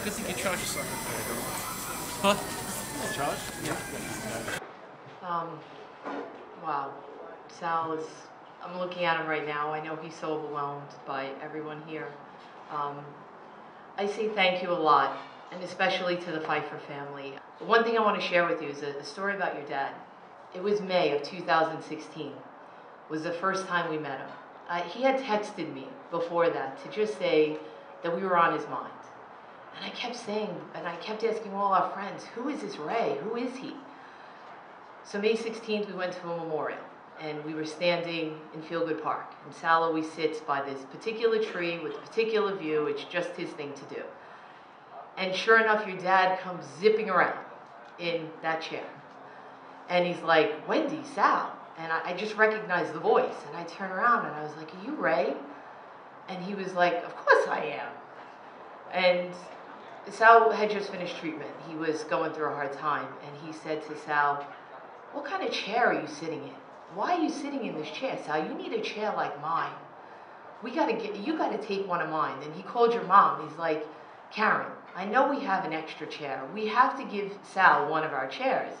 Good thing you charge a sucker. Huh? Charge? Yeah. Wow. Sal is, I'm looking at him right now. I know he's so overwhelmed by everyone here. I say thank you a lot, and especially to the Pfeiffer family. One thing I want to share with you is a story about your dad. It was May of 2016. Was the first time we met him. He had texted me before that to just say that we were on his mind. And I kept saying, and I kept asking all our friends, who is this Ray? Who is he? So May 16th, we went to a memorial, and we were standing in Feel-Good Park. And Sal always sits by this particular tree with a particular view. It's just his thing to do. And sure enough, your dad comes zipping around in that chair. And he's like, Wendy, Sal. And I just recognized the voice. And I turn around and I was like, are you Ray? And he was like, of course I am. And Sal had just finished treatment. He was going through a hard time. And he said to Sal, what kind of chair are you sitting in? Why are you sitting in this chair, Sal? You need a chair like mine. You gotta take one of mine. And he called your mom. He's like, Karen, I know we have an extra chair. We have to give Sal one of our chairs.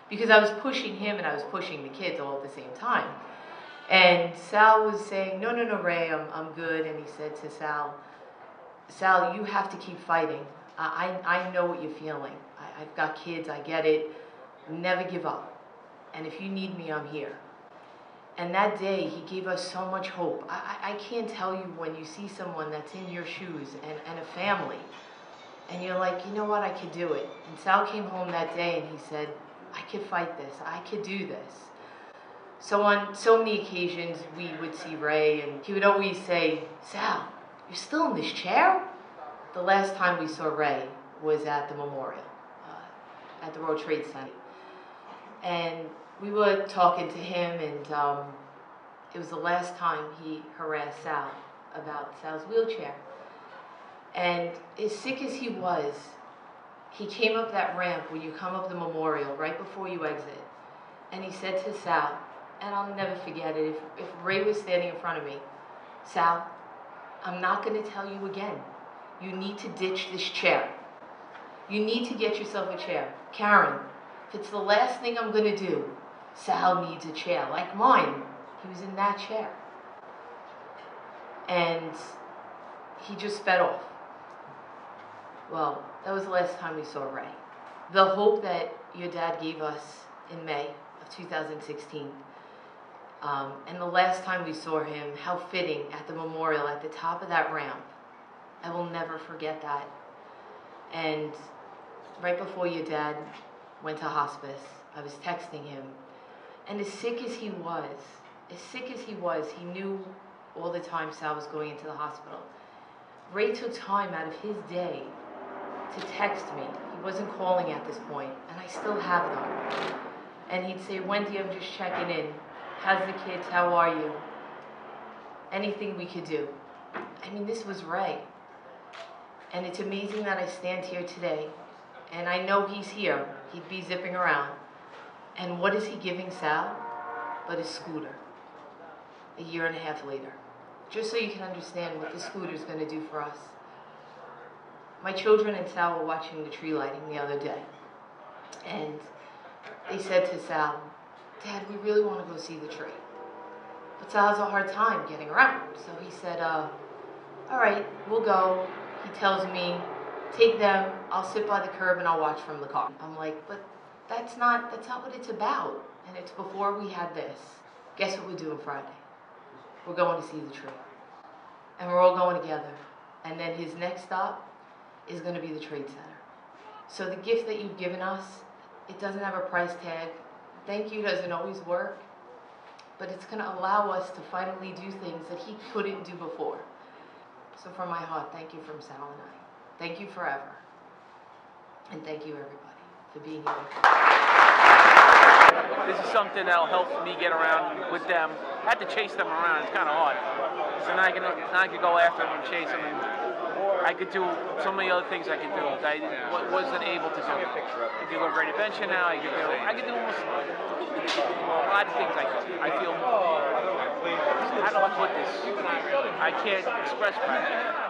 Because I was pushing him and I was pushing the kids all at the same time. And Sal was saying, no, Ray, I'm good. And he said to Sal, Sal, you have to keep fighting. I know what you're feeling. I've got kids, I get it. Never give up. And if you need me, I'm here. And that day, he gave us so much hope. I can't tell you when you see someone that's in your shoes and a family, and you're like, you know what, I could do it. And Sal came home that day and he said, I could fight this. I could do this. So on so many occasions, we would see Ray, and he would always say, Sal, you're still in this chair? The last time we saw Ray was at the memorial, at the World Trade Center. And we were talking to him, and it was the last time he harassed Sal about Sal's wheelchair. And as sick as he was, he came up that ramp when you come up the memorial, right before you exit. And he said to Sal, and I'll never forget it, if Ray was standing in front of me, Sal, I'm not going to tell you again. You need to ditch this chair. You need to get yourself a chair. Karen, if it's the last thing I'm going to do, Sal needs a chair like mine. He was in that chair. And he just sped off. Well, that was the last time we saw Ray. The hope that your dad gave us in May of 2016, and the last time we saw him, how fitting at the memorial at the top of that ramp. I will never forget that. And right before your dad went to hospice, I was texting him. And as sick as he was, he knew all the time Sal was going into the hospital. Ray took time out of his day to text me. He wasn't calling at this point, and I still have them. And he'd say, Wendy, I'm just checking in. How's the kids? How are you? Anything we could do. I mean, this was Ray. And it's amazing that I stand here today, and I know he's here. He'd be zipping around. And what is he giving Sal? But a scooter. A year and a half later. Just so you can understand what the scooter is going to do for us. My children and Sal were watching the tree lighting the other day. And they said to Sal, Dad, we really want to go see the tree. But Sal has a hard time getting around. So he said, all right, we'll go. He tells me, take them, I'll sit by the curb and I'll watch from the car. I'm like, but that's not what it's about. And it's before we had this. Guess what we're doing Friday? We're going to see the tree. And we're all going together. And then his next stop is going to be the Trade Center. So the gift that you've given us, it doesn't have a price tag. Thank you doesn't always work. But it's going to allow us to finally do things that he couldn't do before. So from my heart, thank you from Sal and I. Thank you forever. And thank you, everybody, for being here. This is something that'll help me get around with them. I had to chase them around. It's kind of hard. So now I can go after them and chase them. And I could do so many other things I could do that I wasn't able to do. I could go great adventure now. I could do almost a lot of things. I feel, how do I put this? I can't express myself.